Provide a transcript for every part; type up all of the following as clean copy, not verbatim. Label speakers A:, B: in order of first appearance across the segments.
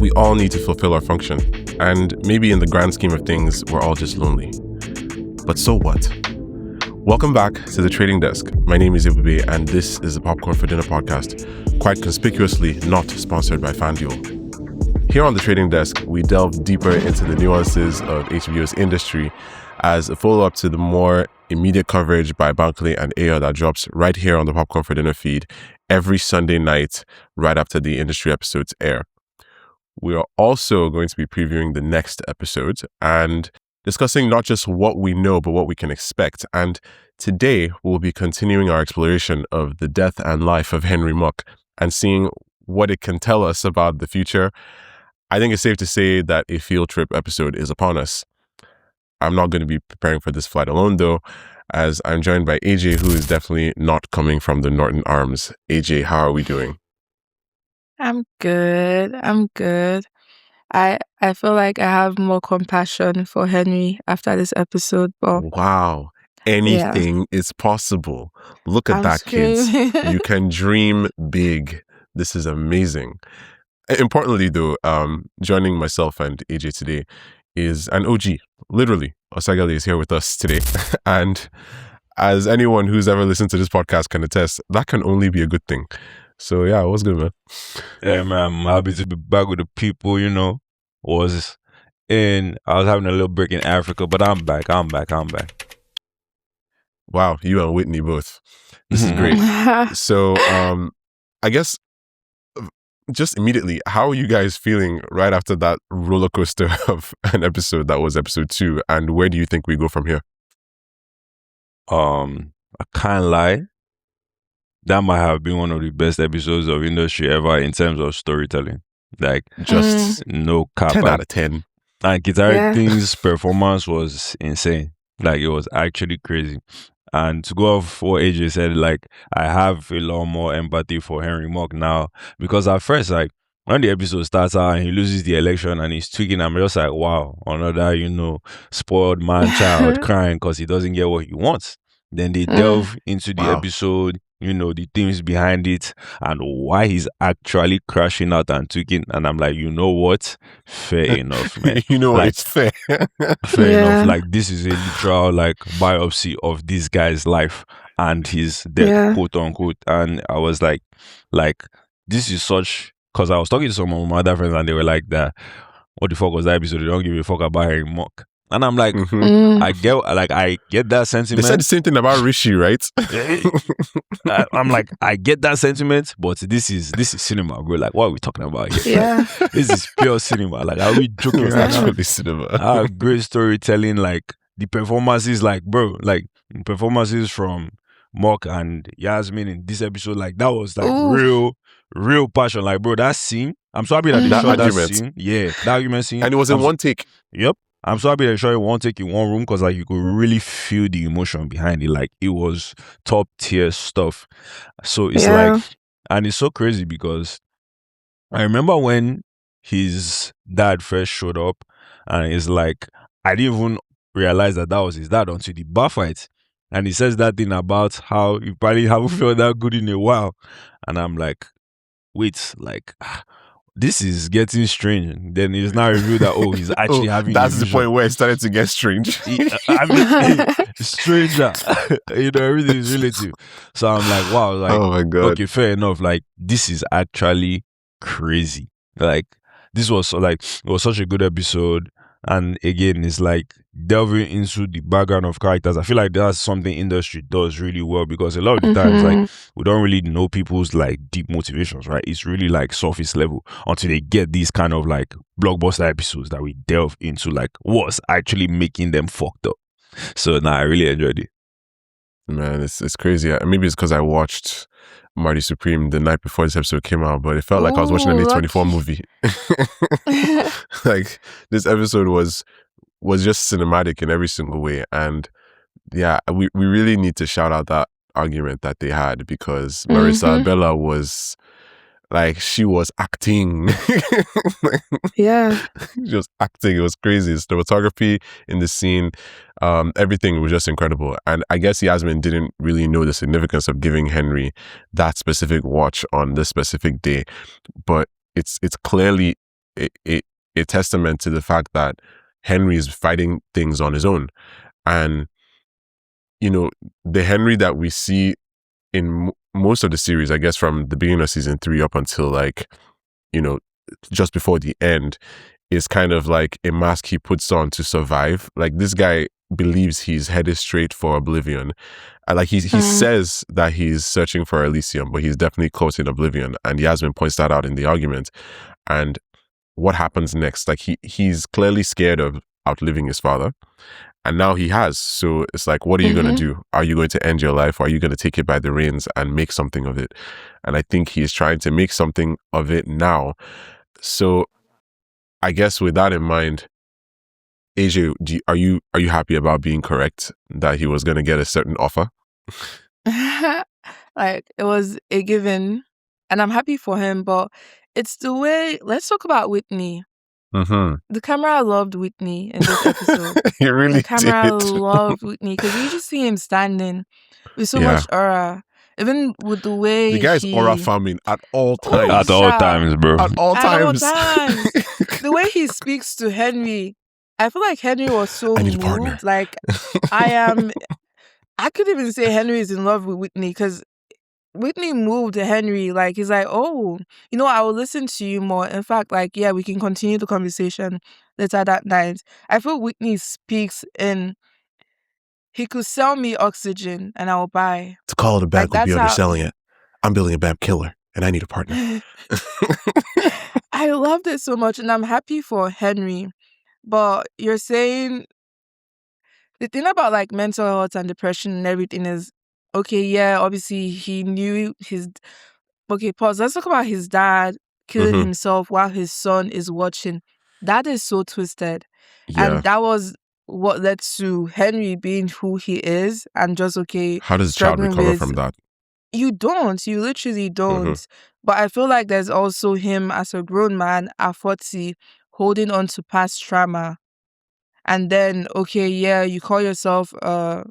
A: we all need to fulfill our function. And maybe in the grand scheme of things, we're all just lonely. But so what? Welcome back to the Trading Desk. My name is Ebube, and this is the Popcorn for Dinner podcast, quite conspicuously not sponsored by FanDuel. Here on the Trading Desk, we delve deeper into the nuances of HBO's industry as a follow-up to the more immediate coverage by Bankley and Ayo that drops right here on the Popcorn for Dinner feed every Sunday night right after the industry episodes air. We are also going to be previewing the next episode and discussing not just what we know, but what we can expect. And today, we'll be continuing our exploration of the death and life of Henry Muck and seeing what it can tell us about the future. I think it's safe to say that a field trip episode is upon us. I'm not going to be preparing for this flight alone, though, as I'm joined by AJ, who is definitely not coming from the Norton Arms. AJ, how are we doing?
B: I'm good. I feel like I have more compassion for Henry after this episode, but
A: Wow. Anything is possible. Look at
B: I'm
A: that, kids.
B: screaming.
A: You can dream big. This is amazing. Importantly, though, joining myself and AJ today is an OG. Literally, Osehgale is here with us today. And as anyone who's ever listened to this podcast can attest, that can only be a good thing. So yeah, what's good, man?
C: Yeah, man, I'm happy to be back with the people, I was having a little break in Africa, but I'm back.
A: Wow, you and Whitney both. This is great. So I guess just immediately, how are you guys feeling right after that roller coaster of an episode that was episode 2? And where do you think we go from here?
C: I can't lie. That might have been one of the best episodes of industry ever in terms of storytelling. Like,
A: Just
C: no cap.
A: 10 out of 10.
C: And Kitari King's performance was insane. Like, it was actually crazy. And to go off what AJ said, like, I have a lot more empathy for Henry Muck now. Because at first, like, when the episode starts out and he loses the election and he's tweaking, I'm just like, wow, another, spoiled man child crying because he doesn't get what he wants. Then they delve into the episode, the themes behind it and why he's actually crashing out and tweaking. And I'm like, you know what? Fair enough, man.
A: It's fair.
C: Fair enough. Like, this is a literal, like, biopsy of this guy's life and his death, quote unquote. And I was like, this is such, because I was talking to some of my other friends and they were like, what the fuck was that episode? They don't give a fuck about Henry Muck. And I'm like, I get that sentiment.
A: They said the same thing about Rishi, right?
C: I'm like, I get that sentiment, but this is cinema, bro. Like, what are we talking about here?
B: Yeah.
C: This is pure cinema. Like, are we joking?
A: It's actually cinema.
C: Great storytelling, like the performances, like, bro, like performances from Muck and Yasmin in this episode, like that was like real passion. Like, bro, that scene, I'm so happy that they shot that scene. Yeah, that argument scene.
A: And it was in one take.
C: Yep. I'm so happy they shot it one take in one room because like you could really feel the emotion behind it. Like, it was top tier stuff. So it's like, and it's so crazy because I remember when his dad first showed up and it's like, I didn't even realize that was his dad until the bar fight. And he says that thing about how you probably haven't felt that good in a while. And I'm like, wait, like, this is getting strange. Then it's now revealed that, he's actually having
A: that's the point where it started to get strange.
C: Stranger. Everything is relative. So I'm like, wow, like,
A: oh my God.
C: Okay, fair enough. Like, this is actually crazy. Like, this was like, it was such a good episode. And again, it's like delving into the background of characters. I feel like that's something industry does really well because a lot of the times, like, we don't really know people's like deep motivations, right? It's really like surface level until they get these kind of like blockbuster episodes that we delve into, like what's actually making them fucked up. So I really enjoyed it.
A: Man, it's crazy. Maybe it's because I watched Marty Supreme the night before this episode came out, but it felt like I was watching an A24 movie. Like, this episode was just cinematic in every single way. And yeah, we really need to shout out that argument that they had because Marissa Bella was like, she was acting.
B: Yeah.
A: She was acting. It was crazy. The cinematography in the scene, everything was just incredible. And I guess Yasmin didn't really know the significance of giving Henry that specific watch on this specific day. But it's clearly a testament to the fact that Henry is fighting things on his own. And, the Henry that we see in most of the series, I guess from the beginning of season 3 up until just before the end, is kind of like a mask he puts on to survive. Like, this guy believes he's headed straight for oblivion. Like, he says that he's searching for Elysium, but he's definitely caught in oblivion. And Yasmin points that out in the argument. And what happens next? Like, he's clearly scared of outliving his father. And now he has. So it's like, what are you going to do? Are you going to end your life? Or are you going to take it by the reins and make something of it? And I think he's trying to make something of it now. So I guess with that in mind, AJ, are you happy about being correct that he was going to get a certain offer?
B: Like, it was a given, and I'm happy for him, but it's the way. Let's talk about Whitney. The camera loved Whitney in this episode.
A: It really
B: The camera
A: did.
B: loved Whitney because you just see him standing with so much aura. Even with the way
A: the guy's aura farming at all times.
C: At all times, bro.
A: At all times.
B: The way he speaks to Henry, I feel like Henry was so
A: I need a
B: moved.
A: partner.
B: Like, I could even say Henry is in love with Whitney because Whitney moved Henry. Like, he's like, oh, I will listen to you more. In fact, like, yeah, we can continue the conversation later that night. I feel Whitney speaks in, he could sell me oxygen and I'll buy.
A: To call it a bank
B: Like,
A: would be
B: that's
A: underselling it. I'm building a BAM killer and I need a partner.
B: I loved it so much and I'm happy for Henry. But you're saying the thing about like mental health and depression and everything is, okay, yeah, obviously he knew his... Okay, pause. Let's talk about his dad killing himself while his son is watching. That is so twisted.
A: Yeah.
B: And that was what led to Henry being who he is and just,
A: how does a child recover from that?
B: You don't. You literally don't. But I feel like there's also him as a grown man at 40 holding on to past trauma. And then, okay, yeah, you call yourself a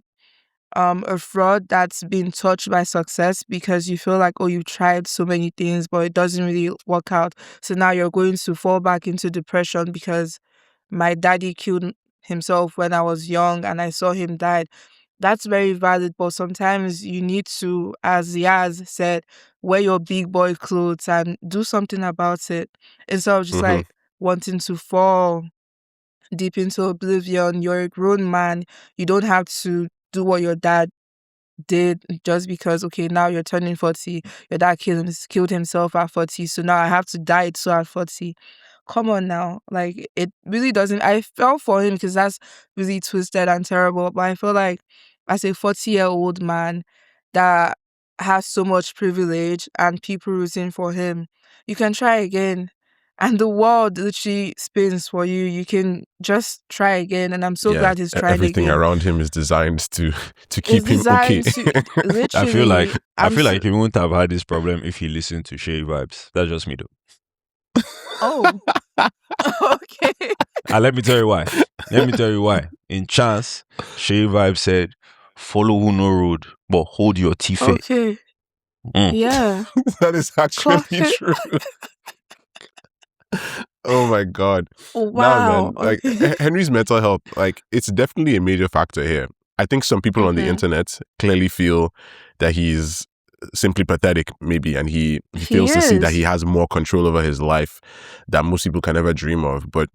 B: fraud that's been touched by success because you feel like, oh, you've tried so many things, but it doesn't really work out. So now you're going to fall back into depression because my daddy killed himself when I was young and I saw him die. That's very valid, but sometimes you need to, as Yaz said, wear your big boy clothes and do something about it instead of just like wanting to fall deep into oblivion. You're a grown man. You don't have to do what your dad did just because, okay, now you're turning 40. Your dad killed himself at 40, so now I have to die too at 40. Come on now. Like, it really doesn't... I felt for him because that's really twisted and terrible, but I feel like as a 40-year-old man that has so much privilege and people rooting for him, you can try again. And the world literally spins for you. You can just try again. And I'm so glad he's trying
A: everything
B: again.
A: around him is designed to keep him okay.
B: Literally,
C: I feel like he wouldn't have had this problem if he listened to Shay Vibes. That's just me though.
B: Oh. Okay.
C: Let me tell you why. In Chance, Shay Vibes said, follow who no road, but hold your teeth.
B: Okay. Yeah.
A: That is actually true. Oh my God.
B: Wow.
A: Nah, man. Like, Henry's mental health, like, it's definitely a major factor here. I think some people on the internet clearly feel that he's simply pathetic, maybe, and he fails to see that he has more control over his life that most people can ever dream of. But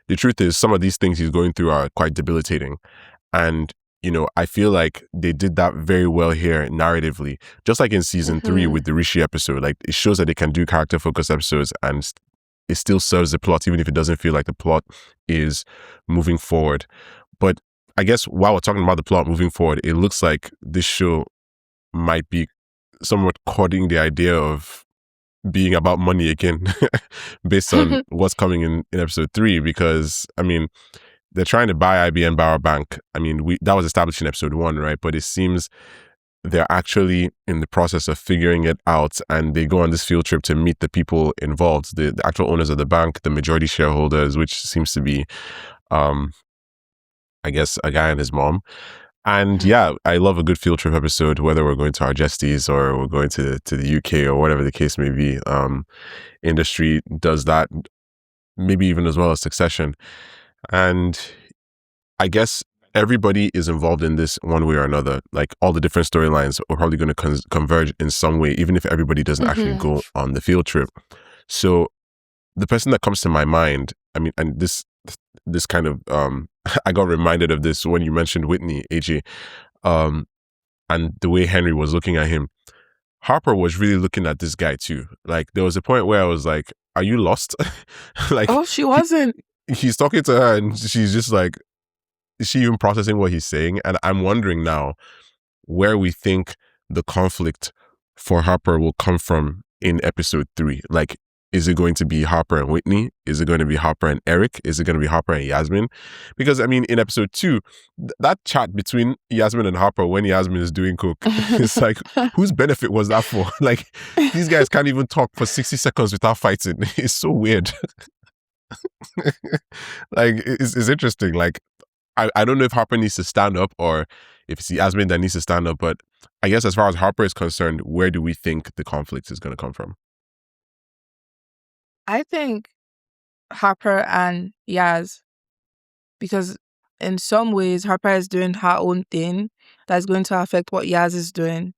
A: the truth is, some of these things he's going through are quite debilitating. And, I feel like they did that very well here narratively. Just like in season 3 with the Rishi episode, like, it shows that they can do character-focused episodes and it still serves the plot, even if it doesn't feel like the plot is moving forward. But I guess while we're talking about the plot moving forward, it looks like this show might be somewhat courting the idea of being about money again based on what's coming in episode 3, because, I mean, they're trying to buy IBM Bauer Bank. I mean, that was established in episode 1, right? But it seems they're actually in the process of figuring it out, and they go on this field trip to meet the people involved, the actual owners of the bank, the majority shareholders, which seems to be, I guess, a guy and his mom. And yeah, I love a good field trip episode, whether we're going to Argestes or we're going to the UK or whatever the case may be. Industry does that maybe even as well as Succession. And I guess everybody is involved in this one way or another. Like all the different storylines are probably going to converge in some way, even if everybody doesn't actually go on the field trip. So the person that comes to my mind, I mean, and this kind of, I got reminded of this when you mentioned Whitney, AJ, and the way Henry was looking at him. Harper was really looking at this guy too. Like there was a point where I was like, are you lost? Like,
B: oh, she wasn't.
A: He's talking to her and she's just like, is she even processing what he's saying? And I'm wondering now where we think the conflict for Harper will come from in episode 3. Like, is it going to be Harper and Whitney? Is it going to be Harper and Eric? Is it going to be Harper and Yasmin? Because, I mean, in episode 2, that chat between Yasmin and Harper when Yasmin is doing coke, it's like, whose benefit was that for? Like, these guys can't even talk for 60 seconds without fighting. It's so weird. Like, it's interesting. Like, I don't know if Harper needs to stand up or if it's Yasmin that needs to stand up, but I guess as far as Harper is concerned, where do we think the conflict is going to come from?
B: I think Harper and Yaz, because in some ways Harper is doing her own thing that's going to affect what Yaz is doing.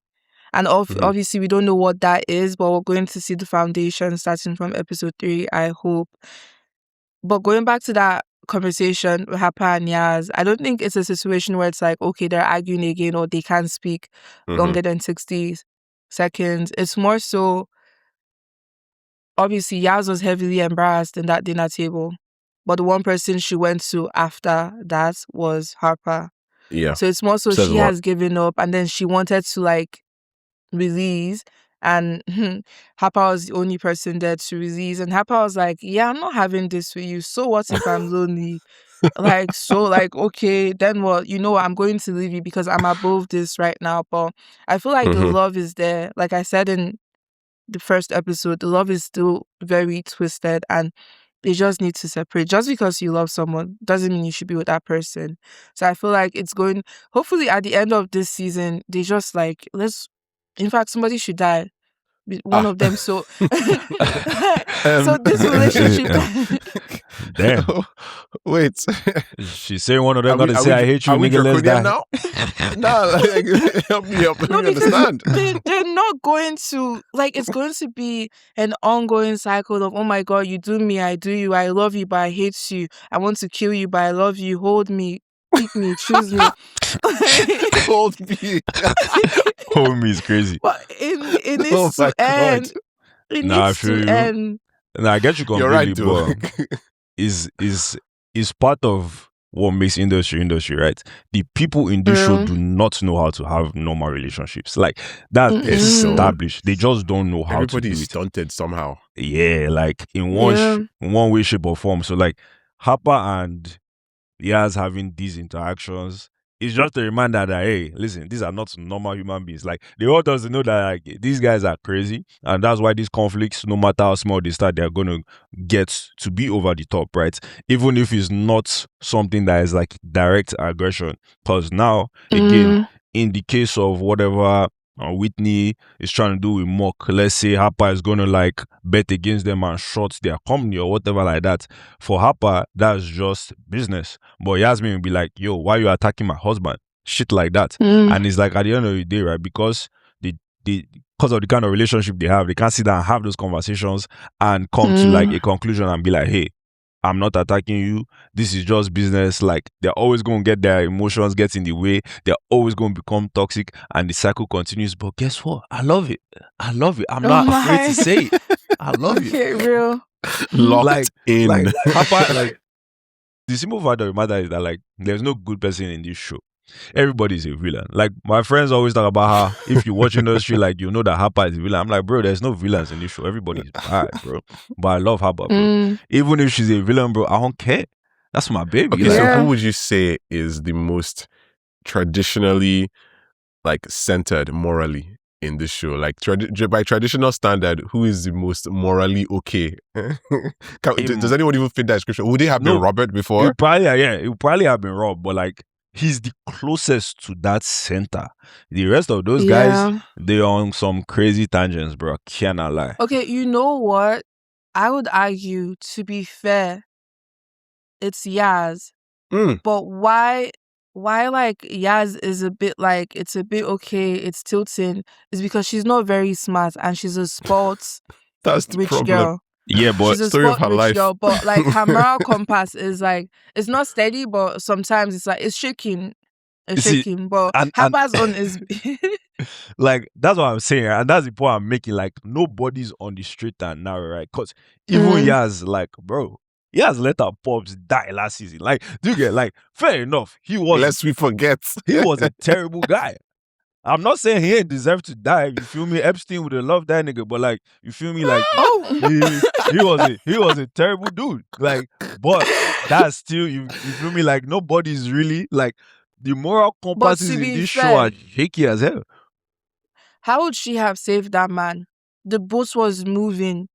B: And obviously we don't know what that is, but we're going to see the foundation starting from episode 3, I hope. But going back to that conversation with Harper and Yaz, I don't think it's a situation where it's like, okay, they're arguing again or they can't speak longer than 60 seconds. It's more so, obviously, Yaz was heavily embarrassed in that dinner table. But the one person she went to after that was Harper.
A: Yeah.
B: So it's more so she has given up and then she wanted to like release. And Harper was the only person there to release. And Harper was like, yeah, I'm not having this with you. So what if I'm lonely? Like, so like, okay, then what? You know, I'm going to leave you because I'm above this right now. But I feel like the love is there. Like I said in the first episode, the love is still very twisted and they just need to separate. Just because you love someone doesn't mean you should be with that person. So I feel like it's going, hopefully at the end of this season, they just like, in fact, somebody should die. One of them. So, so this relationship.
C: Damn.
A: Wait.
C: She's saying one of them gotta say, I hate you, nigga, let's die.
A: Now? No, like, help me understand.
B: They're not going to, like, it's going to be an ongoing cycle of, oh my God, you do me, I do you, I love you, but I hate you. I want to kill you, but I love you. Hold me, pick me, choose me.
A: Hold me.
C: Hold me is crazy.
B: But it needs to end. It needs to end.
C: Nah, I get you completely,
A: You're right,
C: but is part of what makes industry, right? The people in this show do not know how to have normal relationships. Like that is established. They just don't know how to do it.
A: Everybody's stunted somehow.
C: Yeah, like in one way, shape, or form. So like Harper and Yaz having these interactions, it's just a reminder that, hey, listen, these are not normal human beings. Like, they want us to know that like, these guys are crazy. And that's why these conflicts, no matter how small they start, they're going to get to be over the top, right? Even if it's not something that is like direct aggression. Because now, again, in the case of whatever Whitney is trying to do with Muck, let's say Harper is going to like bet against them and short their company or whatever like that. For Harper, that's just business. But Yasmin will be like, yo, why are you attacking my husband? Shit like that. And it's like at the end of the day, right, because because of the kind of relationship they have, they can't sit down and have those conversations and come to like a conclusion and be like, hey, I'm not attacking you. This is just business. Like, they're always going to get their emotions get in the way. They're always going to become toxic and the cycle continues. But guess what? I love it. I'm not afraid to say it. I love it.
B: Okay, real.
A: Locked in.
C: Like, Harper, like, the simple fact of the matter is that, like, there's no good person in this show. Everybody's a villain. Like, my friends always talk about how if you watch industry, like, you know that Harper is a villain. I'm like, bro, there's no villains in this show. Everybody's bad, bro. But I love Harper, bro. Even if she's a villain, bro, I don't care. That's my baby.
A: Okay, so who would you say is the most traditionally, like, centered morally in this show? Like, by traditional standard, who is the most morally okay? Does anyone even fit that description? Would they have been Robert before?
C: It would probably have been Rob, but like, he's the closest to that center. The rest of those guys, they're on some crazy tangents, bro. Cannot lie.
B: Okay, you know what? I would argue, to be fair, it's Yaz. But why like Yaz is a bit like, it's a bit okay, it's tilting, is because she's not very smart and she's a sports
A: That's the
B: rich
A: problem.
B: girl.
C: Yeah, but
B: She's a
A: Story of
B: sport
A: her
B: rich
A: life.
B: girl, but like her moral compass is like, it's not steady, but sometimes it's like it's shaking. It's
C: See,
B: shaking. But
C: and-
B: Harper's own is
C: like, that's what I'm saying, and that's the point I'm making. Like, nobody's on the straight and narrow, right? Because even Yaz, like, bro, Yaz let her pops die last season. Like, do you get, like, fair enough, he was
A: Lest we forget.
C: he was a terrible guy. I'm not saying he ain't deserved to die. You feel me? Epstein would have loved that nigga, but like, you feel me? Like, he was a terrible dude. Like, but that's still, you feel me? Like, nobody's really like, the moral compasses
B: to
C: in
B: be
C: this show
B: fair,
C: are shaky as hell.
B: how would she have saved that man? The boat was moving.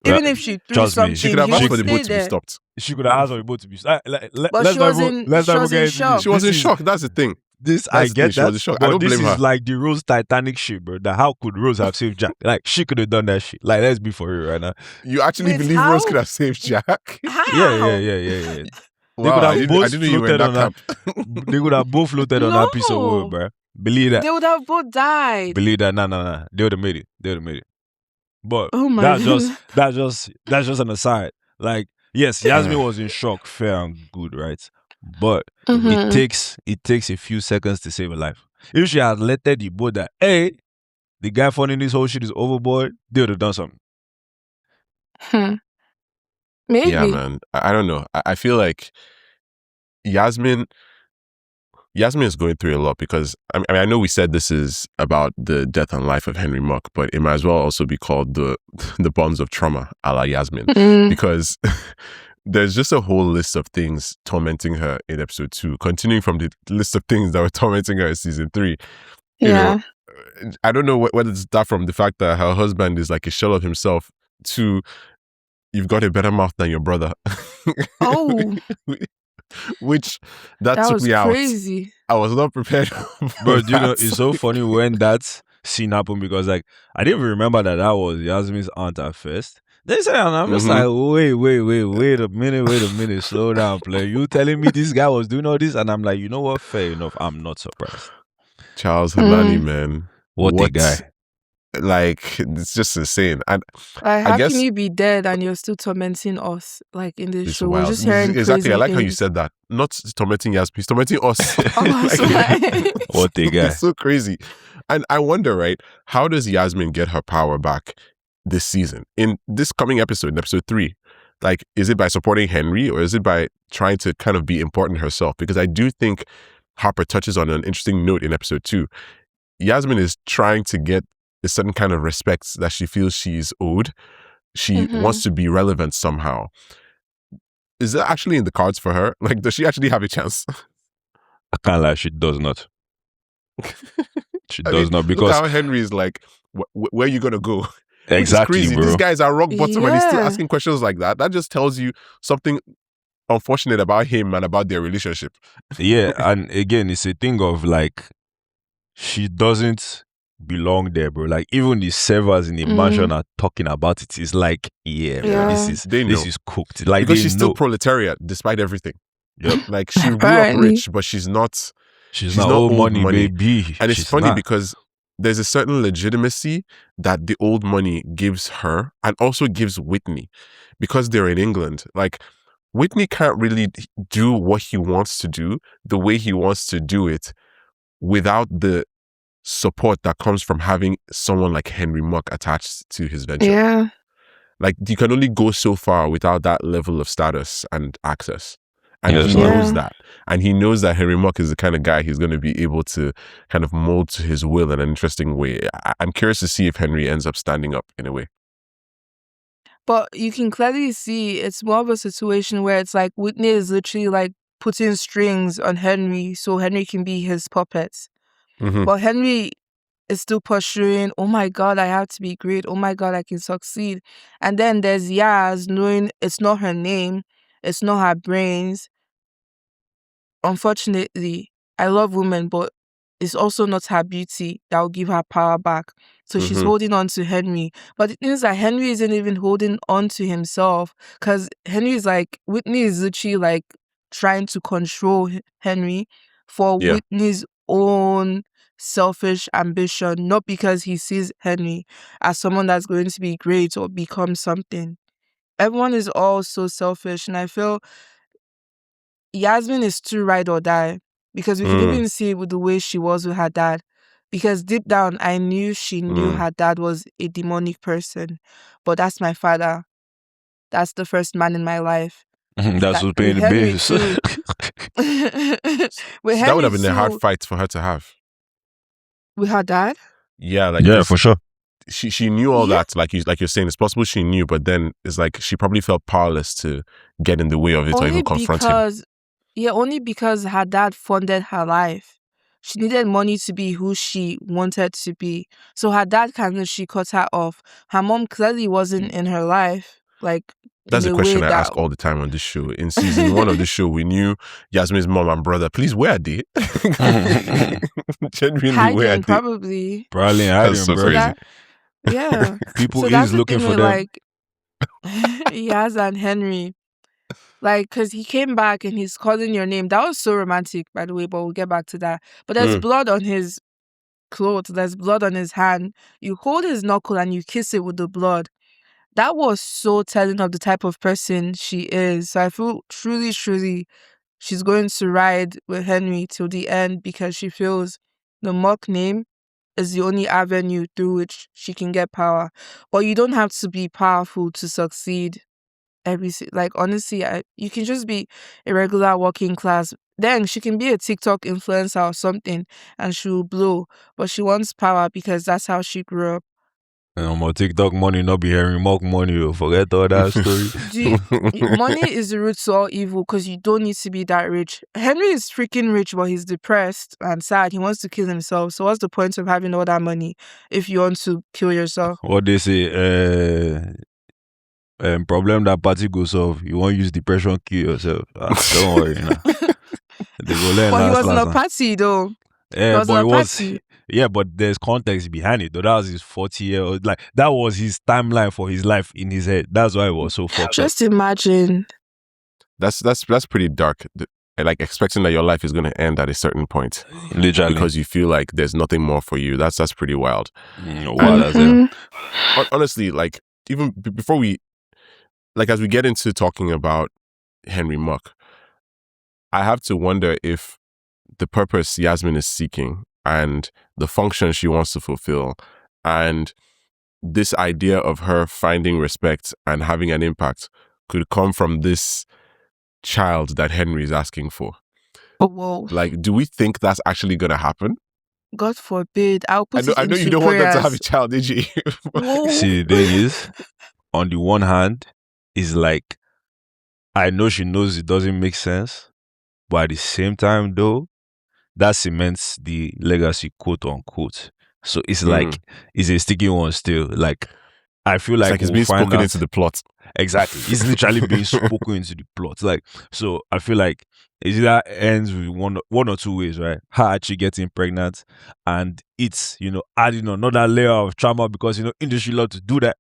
B: Even if she threw
C: trust me,
B: something,
A: She could have
B: he
A: asked
B: would
A: for the
B: stay
A: boat to be
B: there.
A: stopped.
C: She could have asked for the boat to be.
B: But
C: Let's
B: she
C: not
B: was
C: even
B: in
C: get into
B: shock.
C: this.
A: She was in
C: This is-
A: shock. That's the thing.
C: This,
A: That's
C: I
A: the thing,
C: get
A: she was
C: that,
A: in shock. I
C: but
A: don't
C: this
A: blame
C: is
A: her.
C: like the Rose Titanic shit, bro. That how could Rose have saved Jack? Like, she could have done that shit. Like, let's be for real right now.
A: You actually
B: Wait,
A: believe
B: how?
A: Rose could have saved Jack?
B: How?
C: Yeah.
A: Wow,
C: could have
A: I
C: both
A: didn't know you were in
C: floated
A: that
C: on
A: camp.
C: They would have both floated on that piece of wood,
B: No.
C: bro. Believe that.
B: They would have both died.
C: Believe that. Nah. They would have made it. But
B: Oh my
C: that's
B: goodness.
C: just an aside. Like, yes, Yasmin was in shock, fair and good, right? But it takes a few seconds to save a life. If she had let the boat that, hey, the guy funding this whole shit is overboard, they would have done something.
B: Maybe.
A: Yeah, man. I don't know. I feel like Yasmin is going through a lot because I mean, I know we said this is about the death and life of Henry Muck, but it might as well also be called the bonds of trauma, a la Yasmin, because there's just a whole list of things tormenting her in episode 2, continuing from the list of things that were tormenting her in season 3. You know, I don't know whether it's that from the fact that her husband is like a shell of himself to you've got a better mouth than your brother.
B: Oh.
A: Which that took
B: was
A: me out.
B: crazy.
A: I was not prepared.
C: But you know, it's so funny when that scene happened because like I didn't even remember that was Yasmin's aunt at first. They said, and I'm just like, wait a minute, slow down, player. You telling me this guy was doing all this? And I'm like, you know what? Fair enough. I'm not surprised.
A: Charles Hanani, man.
C: What a guy.
A: Like, it's just insane. And
B: Like,
A: I
B: how
A: guess
B: can you be dead and you're still tormenting us? Like in this
A: it's
B: show, we're
A: wild.
B: just hearing
A: Exactly.
B: crazy
A: I like how you
B: things.
A: said that. Not tormenting Yasmin, he's tormenting us.
C: What a guy.
A: It's so crazy. And I wonder, right? How does Yasmin get her power back this season? In this coming episode, in episode 3, like, is it by supporting Henry or is it by trying to kind of be important herself? Because I do think Harper touches on an interesting note in episode 2. Yasmin is trying to get a certain kind of respect that she feels she's owed. She wants to be relevant somehow. Is that actually in the cards for her? Like, does she actually have a chance?
C: I can't lie, she does not. She does not, because
A: look how Henry is like, where are you gonna go?
C: Exactly,
A: crazy.
C: Bro.
A: These guys are rock bottom and he's still
B: Yeah.
A: asking questions like that. That just tells you something unfortunate about him and about their relationship.
C: Yeah, and again, it's a thing of like, she doesn't belong there, bro. Like, even the servers in the mansion are talking about it. It's like, yeah, bro,
B: Yeah.
A: They
C: this is cooked. Like,
A: because
C: they
A: she's
C: know.
A: still proletariat despite everything.
C: Yep.
A: Like, she grew up
B: Apparently.
A: rich, but she's not
C: She's not old money,
A: money.
C: baby.
A: And it's
C: She's
A: funny
C: not.
A: because there's a certain legitimacy that the old money gives her and also gives Whitney because they're in England. Like, Whitney can't really do what he wants to do the way he wants to do it without the support that comes from having someone like Henry Muck attached to his venture.
B: Yeah.
A: Like, you can only go so far without that level of status and access. And
C: Yes,
A: he
C: sir.
A: knows that. And he knows that Henry Muck is the kind of guy he's going to be able to kind of mold to his will in an interesting way. I'm curious to see if Henry ends up standing up in a way.
B: But you can clearly see it's more of a situation where it's like Whitney is literally like putting strings on Henry so Henry can be his puppets. But Henry is still pursuing, oh my God, I have to be great. Oh my God, I can succeed. And then there's Yaz knowing it's not her name, it's not her brains. Unfortunately, I love women, but it's also not her beauty that will give her power back. So she's holding on to Henry. But the thing is that Henry isn't even holding on to himself, because Henry is like, Whitney is literally like trying to control Henry for Whitney's own selfish ambition, not because he sees Henry as someone that's going to be great or become something. Everyone is all so selfish, and I feel Yasmin is too ride or die, because we could even see it with the way she was with her dad. Because deep down, I knew she knew her dad was a demonic person. But that's my father. That's the first man in my life.
C: That's what's paying the bills.
A: That would have been a hard fight for her to have.
B: With her dad?
A: Yeah, like
C: yeah, for sure.
A: She knew all that, like you're saying. It's possible she knew, but then it's like she probably felt powerless to get in the way of it or even confront him.
B: Yeah, only because her dad funded her life. She needed money to be who she wanted to be. So her dad she cut her off. Her mom clearly wasn't in her life. Like,
A: that's a question I ask all the time on this show. In season 1 of the show, we knew Yasmin's mom and brother. Please, where are they? Genuinely,
B: hiding,
A: where are they?
B: Probably
C: hiding,
A: so
C: bro.
A: crazy.
B: Yeah.
C: People
B: so
C: is looking for them.
B: Like, Yas and Henry. Like, because he came back and he's calling your name. That was so romantic, by the way, but we'll get back to that. But there's blood on his clothes. There's blood on his hand. You hold his knuckle and you kiss it with the blood. That was so telling of the type of person she is. So I feel truly, truly she's going to ride with Henry till the end, because she feels the Muck name is the only avenue through which she can get power. But you don't have to be powerful to succeed. Like, honestly, you can just be a regular working class. Then she can be a TikTok influencer or something and she'll blow. But she wants power because that's how she grew up.
C: My TikTok money not be Henry Muck money. Forget all that story.
B: Money is the root to all evil, because you don't need to be that rich. Henry is freaking rich, but he's depressed and sad. He wants to kill himself. So what's the point of having all that money if you want to kill yourself?
C: What they say, problem that party goes off. You won't use depression, kill yourself. Don't worry now. They go learn.
B: But he was in a party though.
C: Yeah, but there's context behind it. Though that was his 40-year-old. Like, that was his timeline for his life in his head. That's why it was so fucked up.
B: Just imagine.
A: That's pretty dark. Like, expecting that your life is going to end at a certain point,
C: literally,
A: because you feel like there's nothing more for you. That's pretty wild.
C: Wild as hell.
A: Honestly, like, even before we, like, as we get into talking about Henry Muck, I have to wonder if the purpose Yasmin is seeking and the function she wants to fulfill and this idea of her finding respect and having an impact could come from this child that Henry is asking for.
B: Oh, whoa.
A: Like, do we think that's actually going to happen?
B: God forbid. I know
A: you don't want them to have a child, did you?
C: See, the thing is, on the one hand, is like, I know she knows it doesn't make sense, but at the same time, though, that cements the legacy, quote unquote. So it's like, it's a sticky one still. Like, I feel like
A: it's being spoken into the plot.
C: Exactly. It's literally being spoken into the plot. Like, so I feel like it either ends with one or two ways, right? Her actually getting pregnant, and it's, adding another layer of trauma because, industry love to do that.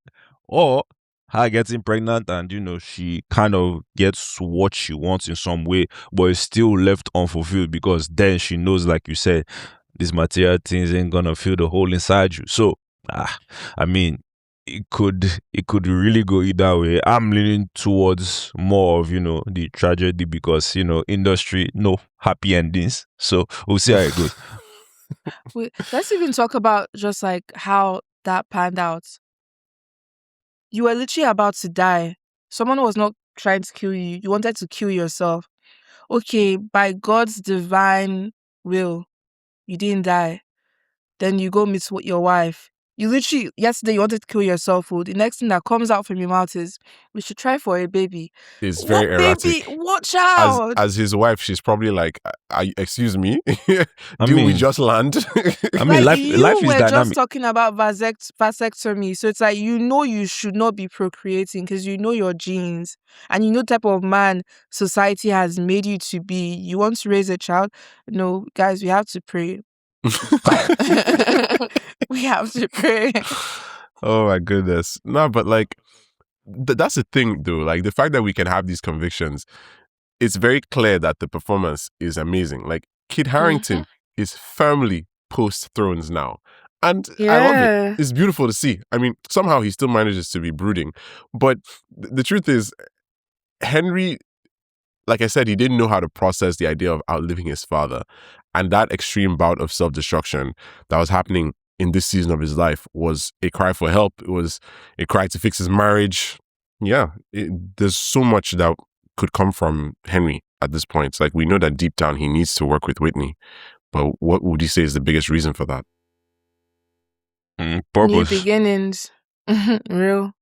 C: Or her getting pregnant and, she kind of gets what she wants in some way, but it's still left unfulfilled because then she knows, like you said, these material things ain't gonna fill the hole inside you. So, I mean, it could really go either way. I'm leaning towards more of, the tragedy because, industry, no happy endings. So we'll see how it goes.
B: Wait, let's even talk about just like how that panned out. You were literally about to die. Someone was not trying to kill you. You wanted to kill yourself. Okay, by God's divine will, you didn't die. Then you go meet your wife. You literally, yesterday you wanted to kill yourself. The next thing that comes out from your mouth is, we should try for a baby.
A: It's very erratic.
B: Baby? Watch out!
A: As his wife, she's probably like, excuse me, we just land?
C: I mean, life is dynamic.
B: You were just talking about vasectomy. So it's like, you should not be procreating because you know your genes. And you know the type of man society has made you to be. You want to raise a child? No, guys, we have to pray. We have to pray.
A: Oh my goodness. No, but like, that's the thing though. Like, the fact that we can have these convictions, it's very clear that the performance is amazing. Like, Kit Harington is firmly post Thrones now. And I love it. It's beautiful to see. I mean, somehow he still manages to be brooding. But the truth is, Henry, like I said, he didn't know how to process the idea of outliving his father. And that extreme bout of self-destruction that was happening in this season of his life was a cry for help. It was a cry to fix his marriage. Yeah, there's so much that could come from Henry at this point. It's like, we know that deep down he needs to work with Whitney. But what would you say is the biggest reason for that?
C: Purpose.
B: New beginnings. Real.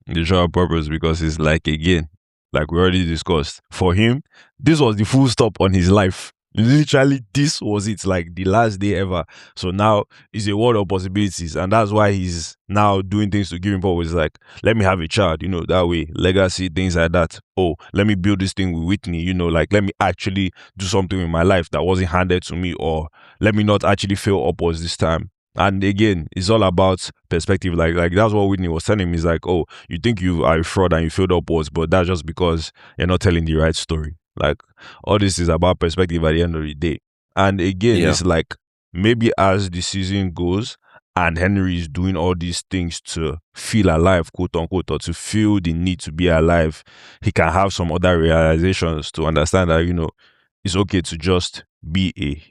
C: The show purpose, because it's like, again, like we already discussed, for him, this was the full stop on his life. Literally, this was it, like the last day ever. So now it's a world of possibilities, and that's why he's now doing things to give him purpose. Like, let me have a child, that way, legacy, things like that. Oh, let me build this thing with Whitney, like, let me actually do something in my life that wasn't handed to me, or let me not actually fail upwards this time. And again, it's all about perspective. Like that's what Whitney was telling me. He's like, oh, you think you are a fraud and you failed upwards, but that's just because you're not telling the right story. Like, all this is about perspective at the end of the day. And again, it's like, maybe as the season goes and Henry is doing all these things to feel alive, quote unquote, or to feel the need to be alive, he can have some other realizations to understand that, it's okay to just be a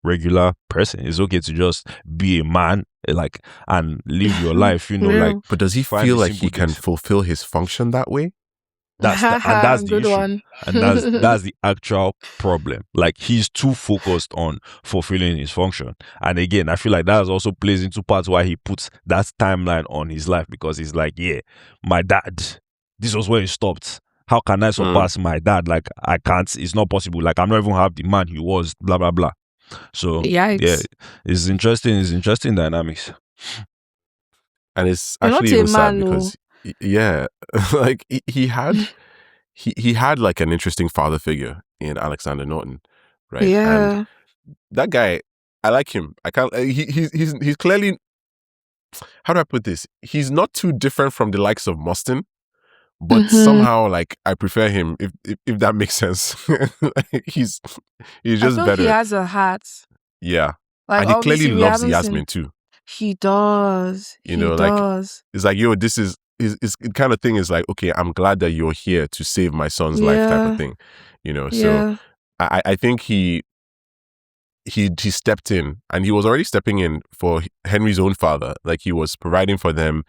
C: regular person. It's okay to just be a man, like, and live your life, like.
A: But does he feel like he can fulfill his function that way?
C: That's the
B: good
C: issue.
B: one.
C: And that's the actual problem. Like, he's too focused on fulfilling his function. And again, I feel like that also plays into parts why he puts that timeline on his life, because he's like, yeah, my dad, this was where he stopped. How can I surpass my dad? Like, I can't. It's not possible. Like, I'm not even half the man he was, blah, blah, blah. So,
B: Yikes.
C: yeah, it's interesting dynamics.
A: And it's actually even sad because, like, he had like an interesting father figure in Alexander Norton, right?
B: Yeah.
A: And that guy, I like him. I can't. He's clearly. How do I put this? He's not too different from the likes of Mostyn, but somehow, like, I prefer him. If that makes sense. Like, he's just better.
B: He has a heart.
A: Yeah,
B: like,
A: and he clearly loves Yasmin too.
B: He does.
A: Like, it's like, yo, this is his kind of thing is like, okay, I'm glad that you're here to save my son's life, type of thing. So I think he stepped in, and he was already stepping in for Henry's own father. Like, he was providing for them.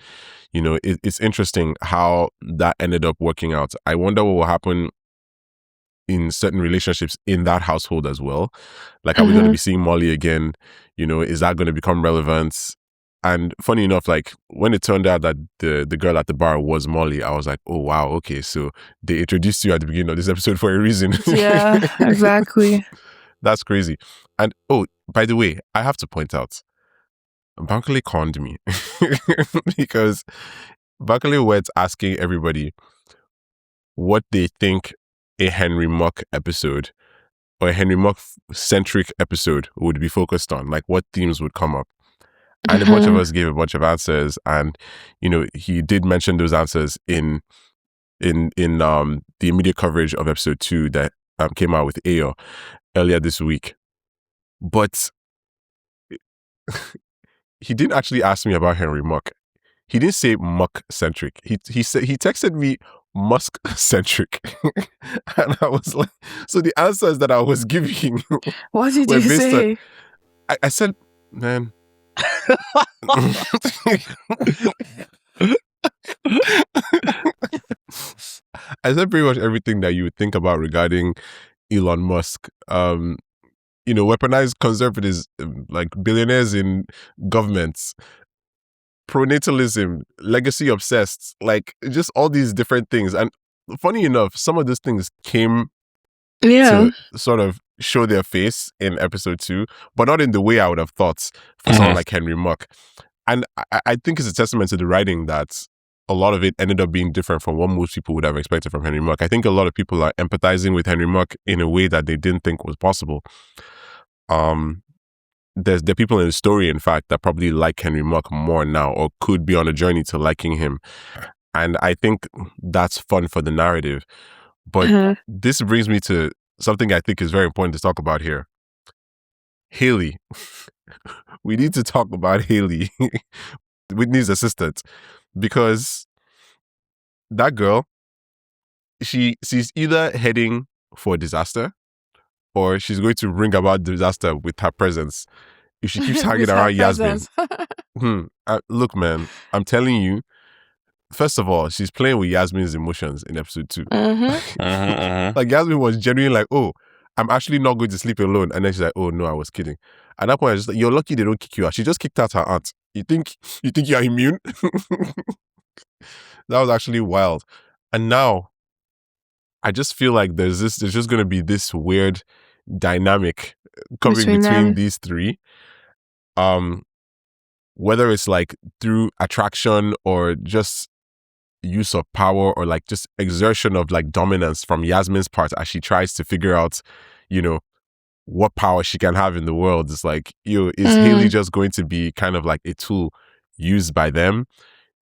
A: It's interesting how that ended up working out. I wonder what will happen in certain relationships in that household as well. Like, are we going to be seeing Molly again? Is that going to become relevant? And funny enough, like, when it turned out that the girl at the bar was Molly, I was like, oh wow, okay, so they introduced you at the beginning of this episode for a reason.
B: Yeah, exactly.
A: That's crazy. And oh, by the way, I have to point out, Bankole conned me because Bankole went asking everybody what they think a Henry Muck episode or a Henry Muck centric episode would be focused on, like what themes would come up. And a bunch of us gave a bunch of answers, and he did mention those answers in the immediate coverage of episode 2 that came out with Ayo earlier this week. But he didn't actually ask me about Henry Muck. He didn't say Muck centric. He said, he texted me Musk centric, and I was like, so the answers that I was giving.
B: What did you say?
A: I said, man. I said pretty much everything that you would think about regarding Elon Musk. Weaponized conservatives, like billionaires in governments, pronatalism, legacy obsessed, like just all these different things. And funny enough, some of these things came to sort of show their face in episode 2, but not in the way I would have thought for someone like Henry Muck. And I think it's a testament to the writing that a lot of it ended up being different from what most people would have expected from Henry Muck. I think a lot of people are empathizing with Henry Muck in a way that they didn't think was possible. there are people in the story, in fact, that probably like Henry Muck more now, or could be on a journey to liking him. And I think that's fun for the narrative. But this brings me to something I think is very important to talk about here. Haley. We need to talk about Haley, Whitney's assistant, because that girl, she's either heading for disaster or she's going to bring about disaster with her presence. If she keeps hanging around Yasmin. Look, man, I'm telling you, first of all, she's playing with Yasmin's emotions in episode 2. Like, Yasmin was genuinely like, oh, I'm actually not going to sleep alone. And then she's like, oh, no, I was kidding. At that point, I was just like, you're lucky they don't kick you out. She just kicked out her aunt. You think you're immune? That was actually wild. And now, I just feel like there's just going to be this weird dynamic coming between these three. Whether it's like through attraction or just use of power or like just exertion of like dominance from Yasmin's part as she tries to figure out, you know, what power she can have in the world. It's like, is Haley just going to be kind of like a tool used by them?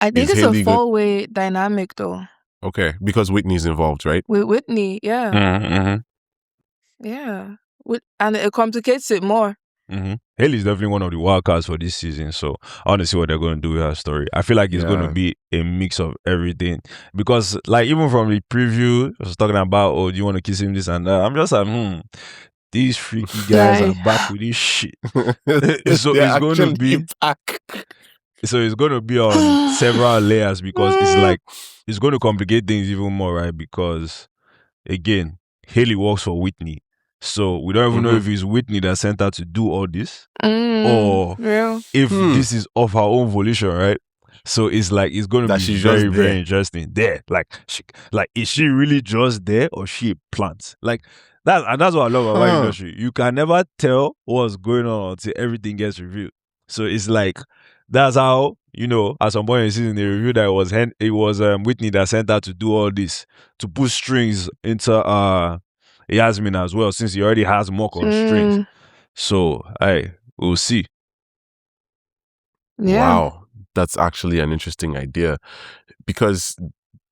B: I think it's a four-way dynamic though.
A: Okay, because Whitney's involved, right?
B: With Whitney, yeah. Yeah. And it complicates it more.
C: Haley's definitely one of the wild cards for this season, so I want to see what they're going to do with her story. I feel like it's going to be a mix of everything, because like even from the preview, I was talking about, oh, do you want to kiss him, this and that. I'm just like, these freaky guys are back with this shit. So it's going to be back. So it's going to be on several layers, because it's like it's going to complicate things even more, right? Because again, Haley works for Whitney. So we don't even know if it's Whitney that sent her to do all this, or if this is of her own volition, right? So it's like it's going to be very, very interesting. There, like, is she really just there, or she a plant? Like that, and that's what I love about industry. You can never tell what's going on until everything gets revealed. So it's like that's how, you know, at some point in the season they revealed that it was Whitney that sent her to do all this, to put strings into Yasmin as well, since he already has Muck on strings. So, we'll see.
B: Yeah.
A: Wow, that's actually an interesting idea, because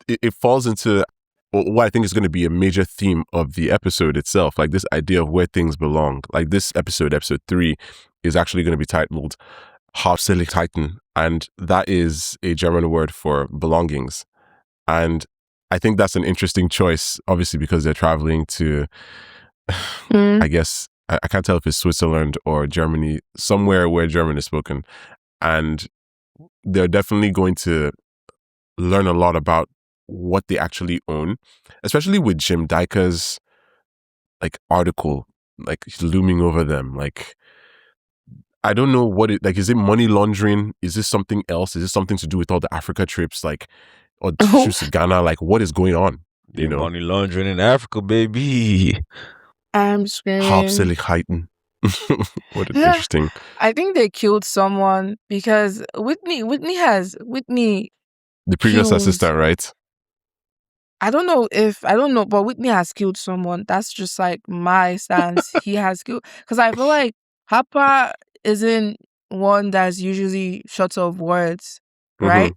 A: it falls into what I think is going to be a major theme of the episode itself, like this idea of where things belong. Like this episode 3, is actually going to be titled Hauptsächlichkeiten, and that is a German word for belongings. And I think that's an interesting choice, obviously, because they're traveling to, I guess, I can't tell if it's Switzerland or Germany, somewhere where German is spoken. And they're definitely going to learn a lot about what they actually own, especially with Jim Dyker's like article, like looming over them. Like, I don't know what is it money laundering? Is this something else? Is this something to do with all the Africa trips? Like, or trips to Ghana? Like, what is going on?
C: You know, money laundering in Africa, baby.
B: I'm screaming.
A: Hauptsächlichkeiten. What is interesting.
B: I think they killed someone because Whitney, the
A: previous assistant, right?
B: I don't know, but Whitney has killed someone. That's just like my stance. He has killed, because I feel like Harper isn't one that's usually short of words, right?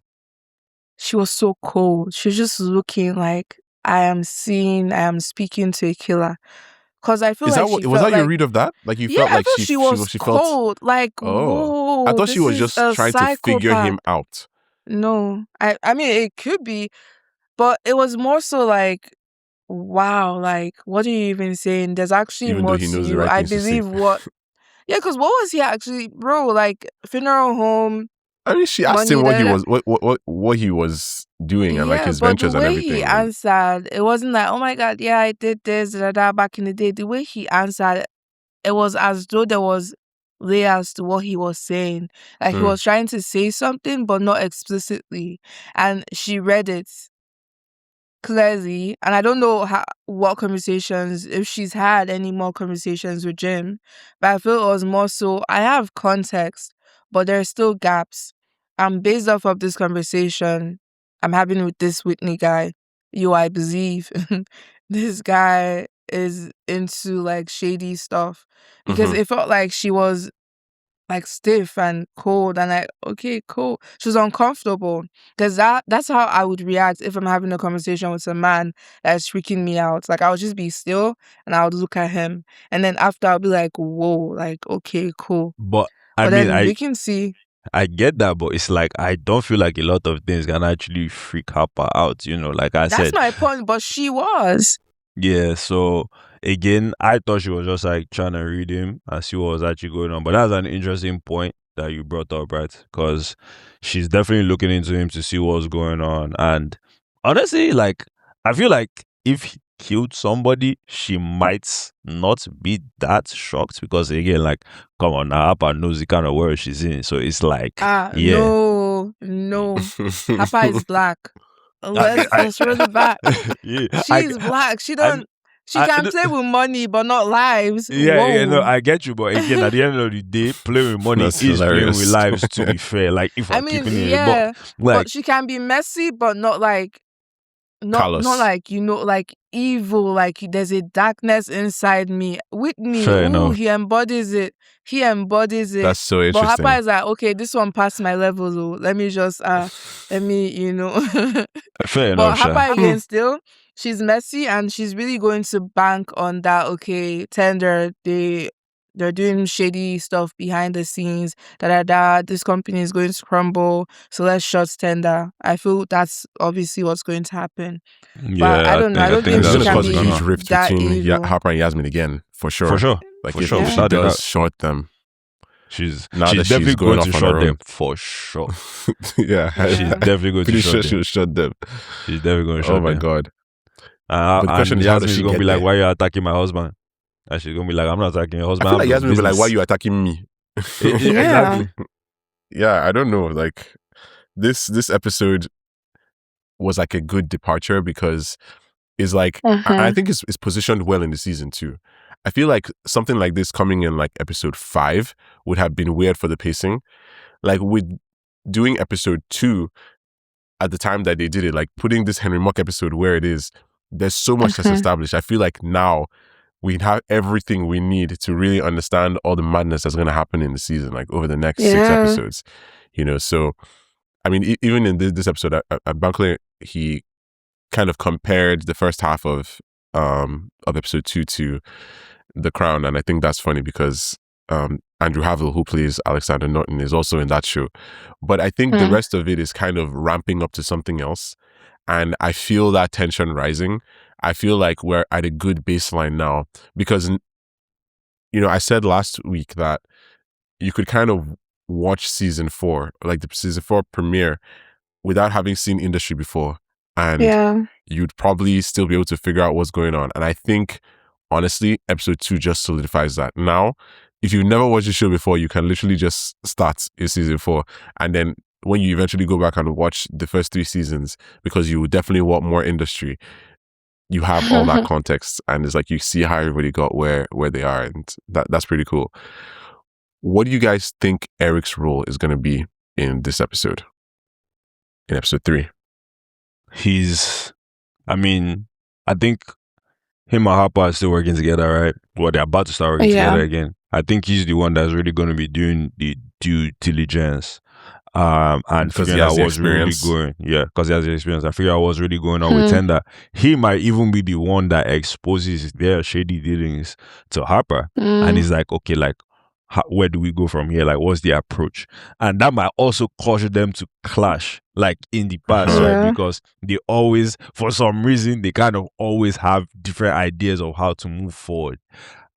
B: She was so cold. She was just looking like, I am speaking to a killer. Because I feel
A: was that your read of that? Like you felt like
B: she was cold. Like, whoa,
A: I thought she was just trying to figure him out.
B: No, I mean it could be, but it was more so like, wow, like what are you even saying? There's actually
A: Even
B: more
A: though he
B: to
A: knows the
B: you.
A: right
B: I
A: things to say.
B: believe what. Yeah, because what was he actually, bro? Like funeral home.
A: I mean, she asked him what he was doing and like his ventures and everything.
B: The way he answered, it wasn't like, oh my God, yeah, I did this, back in the day. The way he answered, it was as though there was layers to what he was saying. Like he was trying to say something, but not explicitly. And she read it clearly. And I don't know what conversations, if she's had any more conversations with Jim, but I feel it was more so, I have context, but there are still gaps. Based off of this conversation I'm having with this Whitney guy, I believe this guy is into like shady stuff, because it felt like she was like stiff and cold, and like, okay, cool. She was uncomfortable because that's how I would react if I'm having a conversation with a man that's freaking me out. Like, I would just be still and I would look at him, and then after I'll be like, whoa, like, okay, cool.
C: But I
B: But
C: mean,
B: then we can see.
C: I get that, but it's like I don't feel like a lot of things can actually freak Harper out, you know, like I
B: That's
C: said.
B: my point, but she was.
C: Yeah, so again, I thought she was just like trying to read him and see what was actually going on. But that's an interesting point that you brought up, right? Because she's definitely looking into him to see what's going on. And honestly, like, I feel like if he killed somebody, she might not be that shocked because, again, like, come on, now Harper knows the kind of world she's in. So it's like, yeah.
B: No. Harper is black. Let's roll it back.
C: Yeah,
B: She's black. She can play with money, but not lives.
C: Yeah, no,
B: Whoa.
C: I get you, but again, at the end of the day, playing with money
A: That's
C: is playing
A: hilarious.
C: with lives. To be fair, like if
B: I
C: I'm
B: mean,
C: keeping it,
B: yeah,
C: but like,
B: she can be messy, but not like not like, you know, like evil, like there's a darkness inside me. Whitney,
C: fair
B: ooh,
C: enough.
B: he embodies it.
A: That's so
B: But
A: interesting.
B: Harper is like, okay, this one passed my level, though. Let me just you know.
C: Fair
B: But
C: enough,
B: Harper again, still, she's messy and she's really going to bank on that. Okay, tender, they're doing shady stuff behind the scenes. This company is going to crumble. So let's shut tender. I feel that's obviously what's going to happen.
C: Yeah,
B: But I don't know. I don't think
A: it's
B: she
A: going to
B: can
A: cause a huge
B: be
A: rift
B: that
A: between
B: evil.
A: Harper and Yasmin again, for sure.
C: For sure.
A: Like
C: For
A: if
C: sure.
A: she does short them,
C: she's
A: going
C: definitely going to
A: off on
C: shut
A: her
C: them
A: own.
C: for sure.
A: Yeah,
C: She's definitely going to
A: pretty
C: shut
A: sure
C: them.
A: she'll shut them.
C: She's definitely going to shut
A: Oh my
C: them.
A: god.
C: But
A: the question
C: and
A: is, how does
C: Yasmin's
A: she
C: gonna
A: get
C: be like,
A: there?
C: "Why are you attacking my husband?" And she's gonna be like, "I'm not attacking your husband."
A: I feel like
C: I'm
A: Yasmin will be like,
C: business."
A: why are you attacking me?
C: Exactly.
A: Yeah, I don't know. Like this episode was like a good departure because it's like I think it's positioned well in the season too. I feel like something like this coming in like episode 5 would have been weird for the pacing. Like with doing episode 2 at the time that they did it, like putting this Henry Muck episode where it is, there's so much that's established. I feel like now we have everything we need to really understand all the madness that's going to happen in the season, like over the next 6 episodes, you know. So, I mean, even in this episode, Bankley, he kind of compared the first half of episode 2 to The Crown, and I think that's funny because Andrew Havill, who plays Alexander Norton, is also in that show. But I think the rest of it is kind of ramping up to something else, and I feel that tension rising. I feel like we're at a good baseline now because, you know, I said last week that you could kind of watch season 4, like the season 4 premiere, without having seen industry before, and you'd probably still be able to figure out what's going on. And I think, honestly, episode 2 just solidifies that. Now, if you've never watched the show before, you can literally just start in season 4, and then when you eventually go back and watch the first 3 seasons, because you would definitely want more industry, you have all that context, and it's like you see how everybody got where they are, and that's pretty cool. What do you guys think Eric's role is going to be in this episode, in episode 3?
C: I think him and Harper are still working together, right? Well, they're about to start working together again. I think he's the one that's really going to be doing the due diligence. And figuring out what's really going, because he has the experience, and figure out what's really going on with Tender. He might even be the one that exposes their shady dealings to Harper, and he's like, okay, like, where do we go from here? Like, what's the approach? And that might also cause them to clash, like in the past, right? Because they always, for some reason, they kind of always have different ideas of how to move forward,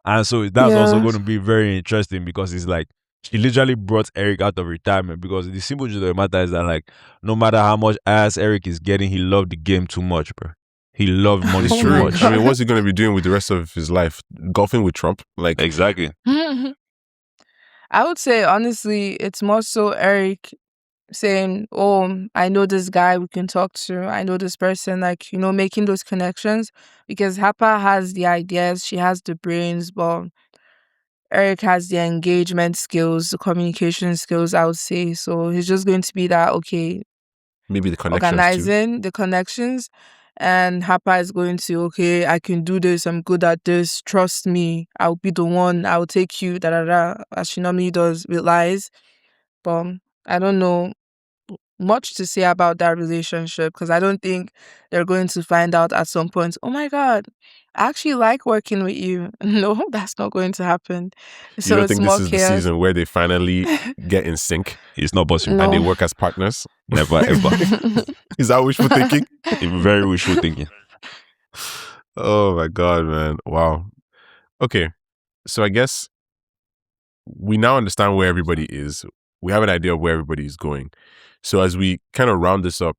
C: and so that's also going to be very interesting because it's like, she literally brought Eric out of retirement because the simple truth of the matter is that, like, no matter how much ass Eric is getting, he loved the game too much, bro. He loved money too much.
A: I mean, what's he going to be doing with the rest of his life? Golfing with Trump? Like,
C: exactly.
B: I would say, honestly, it's more so Eric saying, oh, I know this guy we can talk to. I know this person, like, you know, making those connections. Because Harper has the ideas, she has the brains, but Eric has the engagement skills, the communication skills, I would say. So he's just going to be that, okay,
A: maybe the connections
B: organizing the connections. and Harper is going to, okay, I can do this, I'm good at this, trust me, I'll be the one, I'll take you, as she normally does with lies. But I don't know much to say about that relationship because I don't think they're going to find out at some point, oh my God, I actually like working with you. No, that's not going to happen.
A: You
B: So
A: don't
B: it's
A: think
B: more
A: this is the
B: chaos.
A: season where they finally get in sync
C: It's not possible.
B: No.
A: and they work as partners?
C: Never ever.
A: Is that wishful thinking?
C: Very wishful thinking.
A: Oh my God, man. Wow. Okay. So I guess we now understand where everybody is. We have an idea of where everybody is going. So as we kind of round this up,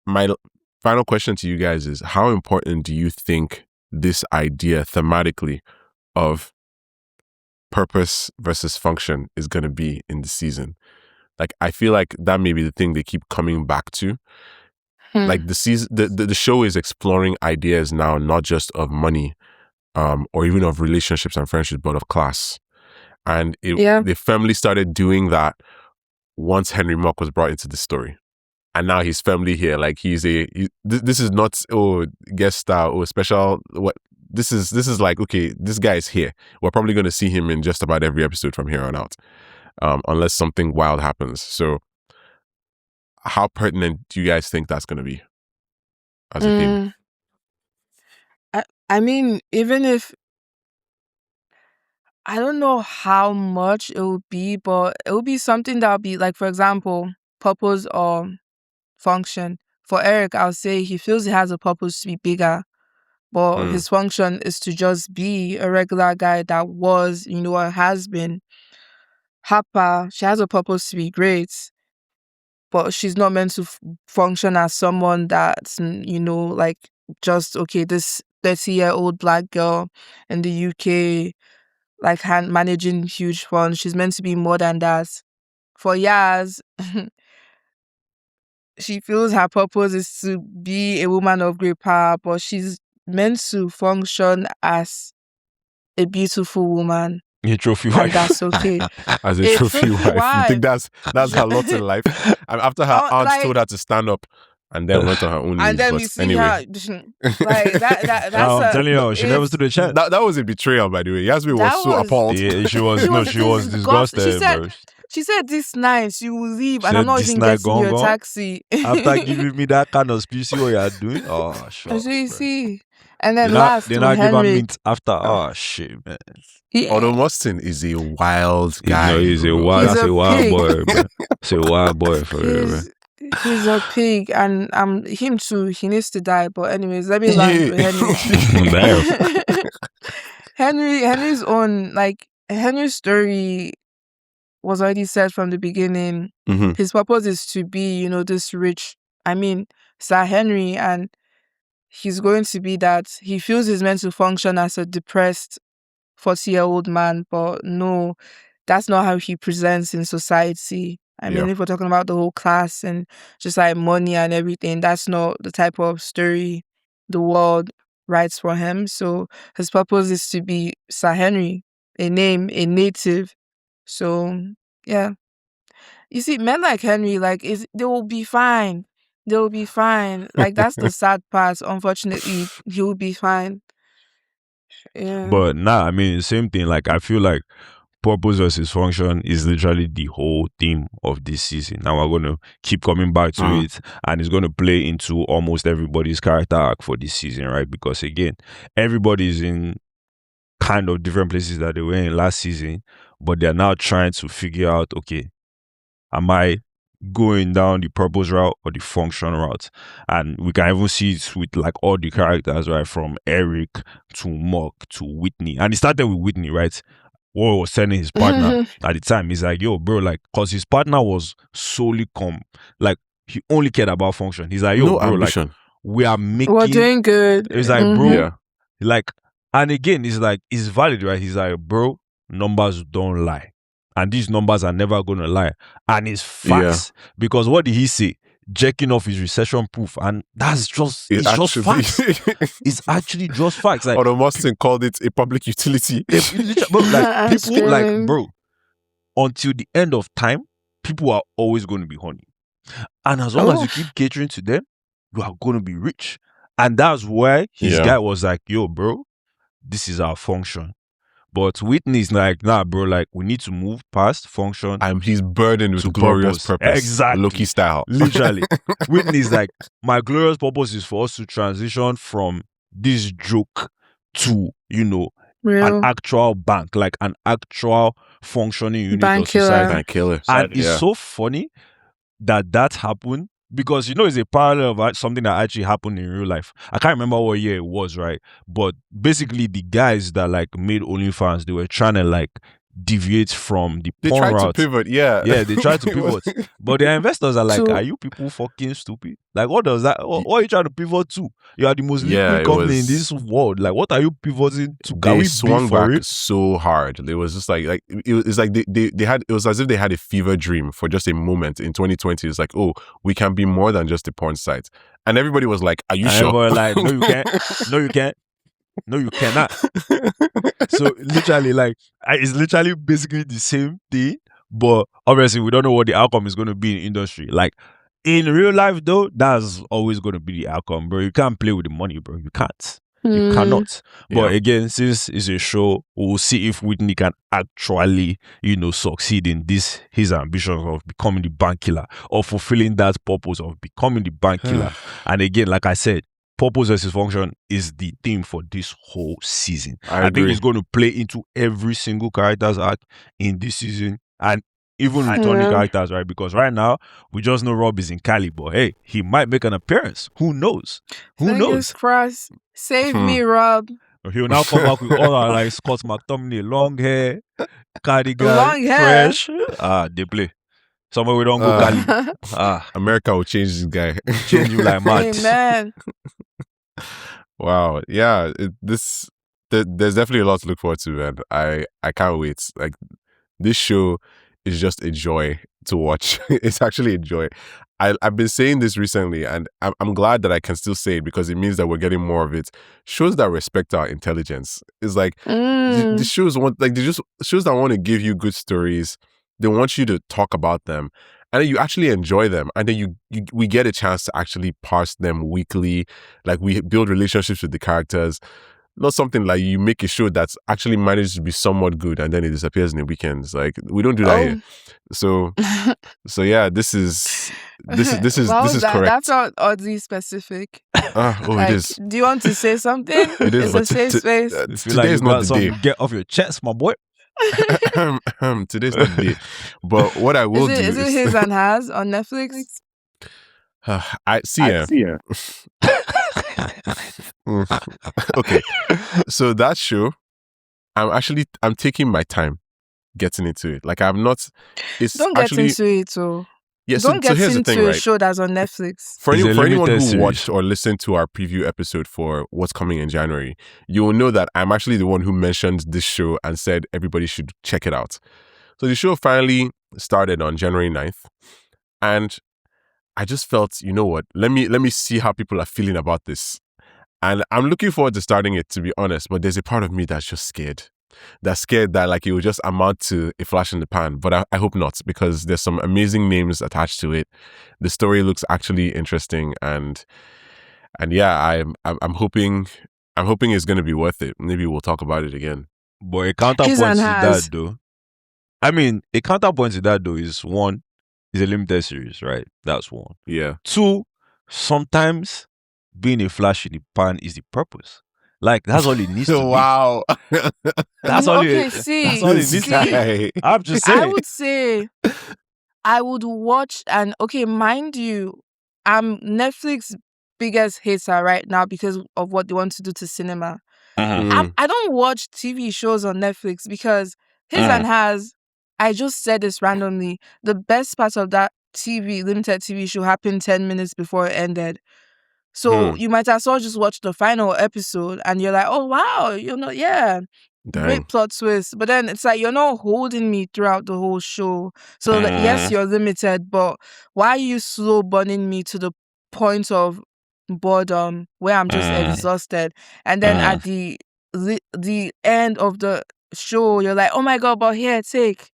A: my final question to you guys is, how important do you think this idea thematically of purpose versus function is going to be in the season? Like, I feel like that may be the thing they keep coming back to. Like the season, the show is exploring ideas now, not just of money, or even of relationships and friendships, but of class. And they firmly started doing that once Henry Muck was brought into the story. And now he's firmly here. Like this is not, guest star, special. What this is like, okay, this guy is here. We're probably going to see him in just about every episode from here on out. Unless something wild happens. So how pertinent do you guys think that's going to be as a theme?
B: I mean, even if I don't know how much it will be, but it will be something that will be like, for example, purpose or function. For Eric, I'll say he feels he has a purpose to be bigger, but his function is to just be a regular guy that was, or has been. Harper, she has a purpose to be great, but she's not meant to function as someone that's, like just, okay, this 30-year-old Black girl in the UK, like managing huge funds. She's meant to be more than that. For Yaz, she feels her purpose is to be a woman of great power, but she's meant to function as a beautiful woman.
C: A trophy
B: and
C: wife.
B: That's okay.
A: As a trophy wife. You think that's her lot in life? And after her aunt told her to stand up and then went on her own knees.
B: And then
A: but
B: we see
A: anyway.
B: her like that's
C: I'm telling you, she never stood a chance.
A: That was a betrayal, by the way. Yasmin was so appalled.
C: Yeah, she was disgusted, bro.
B: She said this night she will leave and I'm not even getting you a taxi.
C: After giving me that kind of speech, see what you're doing? Oh, sure.
B: So you see. And then
C: they not give her mint after. Oh, shit, man.
A: Otto Mustin is a wild guy.
C: No, he's a wild boy, bro. He's a wild boy for real, bro.
B: He's a pig, and him too. He needs to die. But anyways, let me land with Henry. Henry's own, like Henry's story was already said from the beginning.
A: Mm-hmm.
B: His purpose is to be, this rich. I mean, Sir Henry, and he's going to be that. He feels he's meant to function as a depressed 40-year-old man, but no, that's not how he presents in society. I mean, if we're talking about the whole class and just like money and everything, that's not the type of story the world writes for him. So his purpose is to be Sir Henry, a name, a native. So yeah, you see, men like Henry, like they will be fine. They will be fine. Like that's the sad part. Unfortunately, he will be fine. Yeah.
C: But I mean, same thing. Like I feel like purpose versus function is literally the whole theme of this season. Now we're going to keep coming back to it, and it's going to play into almost everybody's character arc for this season, right? Because again, everybody's in kind of different places that they were in last season, but they're now trying to figure out, okay, am I going down the purpose route or the function route? And we can even see it with like all the characters, right? From Eric to Muck to Whitney. And it started with Whitney, right? What was telling his partner at the time, he's like, yo, bro, like, cause his partner was solely like, he only cared about function. He's like, yo,
A: no
C: bro,
A: ambition.
C: like, we're
B: doing good.
C: He's like, bro, like, and again, it's like, it's valid, right? He's like, bro, numbers don't lie. And these numbers are never going to lie. And it's facts. Because what did he say? Jacking off is recession proof. And that's just, it's just facts. It's actually just facts. Like,
A: Otto Mustin called it a public utility.
C: Bro, like, people, like, bro, until the end of time, people are always going to be horny. And as long as you keep catering to them, you are going to be rich. And that's where his
A: Yeah.
C: guy was like, yo, bro, this is our function. But Whitney's like, nah, bro, like, we need to move past function
A: He's burdened
C: to
A: with glorious purpose.
C: Exactly.
A: Loki style.
C: Literally. Whitney's like, my glorious purpose is for us to transition from this joke to, you know, an
B: Real
C: actual bank, like an actual functioning unit
B: bank
C: of society.
B: killer.
A: Bank killer.
C: And
A: Yeah.
C: it's so funny that happened because, you know, it's a parallel of something that actually happened in real life. I can't remember what year it was, right? But basically the guys that like made OnlyFans, they were trying to like deviate from the
A: They
C: porn
A: tried
C: route.
A: to pivot, yeah.
C: Yeah, they tried to
A: It was-
C: pivot. But their investors are like,
B: To-
C: are you people fucking stupid? Like, what does that, what are you trying to pivot to? You are the most
A: Yeah,
C: liquid
A: it
C: company in
A: was-
C: this world. Like, what are you pivoting to? Can
A: They
C: we
A: swung
C: be for
A: back
C: it?
A: so hard. It was just like it was like they had, it was as if they had a fever dream for just a moment in 2020. It's like, oh, we can be more than just a porn site. And everybody was like, are you
C: And
A: sure?
C: everyone like, no, you can't. No, you can't. No, you cannot. So literally, like, it's literally basically the same thing, but obviously we don't know what the outcome is going to be in industry. Like in real life, though, that's always going to be the outcome, bro. You can't play with the money, bro. You can't. You cannot. But
A: Yeah.
C: again, since it's a show, we'll see if Whitney can actually, you know, succeed in this, his ambitions of becoming the bank killer or fulfilling that purpose of becoming the bank killer. And again, like I said, purpose versus function is the theme for this whole season.
A: I agree.
C: think it's going to play into every single character's arc in this season and even returning
B: Yeah.
C: characters, right? Because right now we just know Rob is in Cali, but hey, he might make an appearance. Who knows? Who
B: Fingers
C: knows?
B: crossed. Save me, Rob.
C: He'll now come back with all our like Scott McTominay, long hair, cardigan,
B: Long hair.
C: fresh. They play. Somewhere we don't go Cali.
A: America will change this guy.
C: Change you like mad.
B: Amen.
A: Wow. Yeah. There's definitely a lot to look forward to, and I can't wait. Like, this show is just a joy to watch. It's actually a joy. I've been saying this recently, and I'm glad that I can still say it because it means that we're getting more of it. Shows that respect our intelligence. It's like the shows shows that want to give you good stories. They want you to talk about them, and then you actually enjoy them, and then we get a chance to actually parse them weekly. Like, we build relationships with the characters. Not something like you make a show that's actually managed to be somewhat good and then it disappears in the weekends. Like, we don't do that here. So yeah, this is
B: What was that?
A: correct.
B: That felt oddly specific.
A: It is.
B: Do you want to say something?
A: It is.
B: It's
A: But
B: a safe space.
C: You feel
A: today
C: like
A: is
C: you
A: not
C: got
A: the
C: something
A: day.
C: to get off your chest, my boy.
A: Today's not the day. But what I will
B: Is it His and Has on Netflix?
A: I see. Okay, so that show, I'm taking my time getting into it. Like, I'm not. It's
B: Don't
A: actually
B: get into it, so
A: yeah.
B: don't get
A: here's the
B: into
A: thing,
B: a
A: right?
B: show that's on Netflix.
A: For
C: It's a
A: anyone
C: limited
A: who
C: series.
A: watched or listened to our preview episode for what's coming in January, you will know that I'm actually the one who mentioned this show and said everybody should check it out. So the show finally started on January 9th, and I just felt, you know what? Let me see how people are feeling about this. And I'm looking forward to starting it, to be honest, but there's a part of me that's just scared. That's scared that like it will just amount to a flash in the pan, but I hope not, because there's some amazing names attached to it. The story looks actually interesting, and yeah, I'm hoping it's going to be worth it. Maybe we'll talk about it again.
C: But a counterpoint
B: His
C: to
B: and Has.
C: that, though. I mean, a counterpoint to that, though, is one, is a limited series, right? That's one.
A: Yeah.
C: Two, sometimes being a flash in the pan is the purpose. Like, that's all it needs to
A: Wow.
C: be. That's all
B: Okay,
C: it.
B: see,
C: That's all it needs
A: This
C: to
A: guy.
C: be. I'm just
B: I
C: saying.
B: would say I would watch, and okay, mind you, I'm Netflix biggest hater right now because of what they want to do to cinema. I don't watch TV shows on Netflix because His and Has, I just said this randomly, the best part of that limited TV show happened 10 minutes before it ended. So you might as well just watch the final episode and you're like, oh wow, yeah.
A: Dang.
B: Great plot twist. But then it's like you're not holding me throughout the whole show. So like, yes, you're limited, but why are you slow burning me to the point of boredom where I'm just exhausted? And then at the end of the show, you're like, oh my god, but here, take.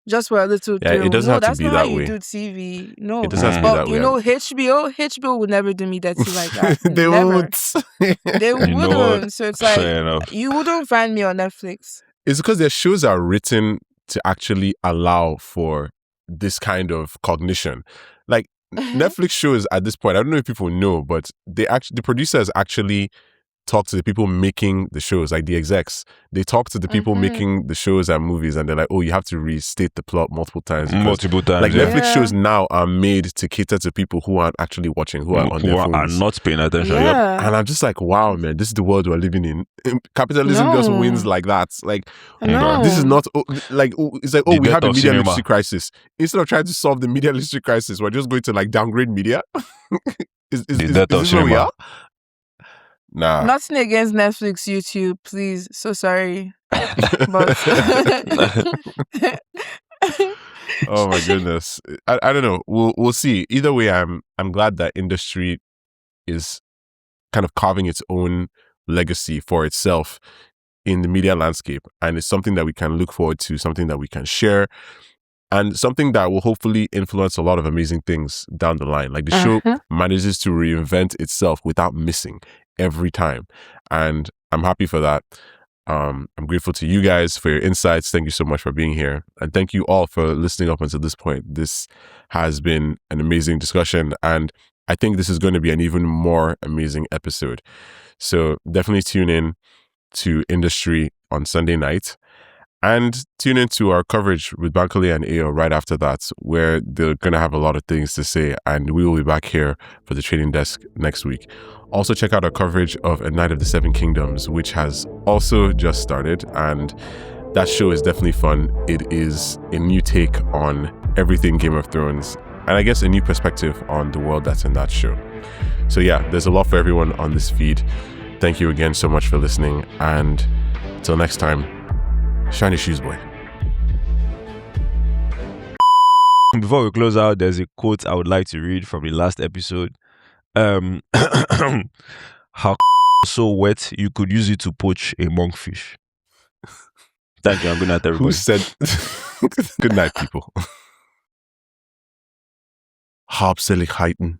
B: just for a little
A: Yeah,
B: thrill.
A: it doesn't
B: No,
A: have to
B: that's
A: be
B: not how
A: that
B: you
A: way.
B: do TV. No.
A: It doesn't have to be
B: But
A: that
B: you
A: way.
B: know, HBO would never do me dirty like that.
A: They
B: Never.
A: won't.
B: They
C: You know what?
B: wouldn't. So it's like
C: Fair enough.
B: you wouldn't find me on Netflix.
A: It's because their shows are written to actually allow for this kind of cognition. Like Netflix shows at this point, I don't know if people know, but the producers actually talk to the people making the shows, like the execs. They talk to the people making the shows and movies, and they're like, oh, you have to restate the plot multiple times.
C: Multiple times.
A: Like
C: yeah.
A: Netflix shows now are made to cater to people who aren't actually watching, who are on their phones.
C: Are not paying attention.
B: Yeah.
C: Yep.
A: And I'm just like, wow, man, this is the world we're living in. Capitalism just wins like that. Like,
B: No.
A: this is not like, it's like, oh,
C: The
A: we
C: death
A: have a
C: of
A: media
C: cinema.
A: literacy crisis. Instead of trying to solve the media literacy crisis, we're just going to like downgrade media. Is
C: The death of
A: this where we
C: cinema.
A: are? Nah.
B: Nothing against Netflix, YouTube, please. So sorry. But
A: Oh my goodness. I don't know. We'll see. Either way, I'm glad that industry is kind of carving its own legacy for itself in the media landscape, and it's something that we can look forward to, something that we can share, and something that will hopefully influence a lot of amazing things down the line. Like the show manages to reinvent itself without missing every time, and I'm happy for that. I'm grateful to you guys for your insights. Thank you so much for being here, and thank you all for listening up until this point. This has been an amazing discussion, and I think this is going to be an even more amazing episode. So definitely tune in to Industry on Sunday night, and tune into our coverage with Bankole and Ayo right after that, where they're going to have a lot of things to say, and we will be back here for the Trading Desk next week. Also check out our coverage of A Night of the Seven Kingdoms, which has also just started, and that show is definitely fun. It is a new take on everything Game of Thrones, and I guess a new perspective on the world that's in that show. So yeah, there's a lot for everyone on this feed. Thank you again so much for listening, and until next time, shiny shoes, boy.
C: Before we close out, there's a quote I would like to read from the last episode. How so wet you could use it to poach a monkfish. Thank you, and good night, everybody.
A: Who said good night, people? Hauptsächlich Heiten.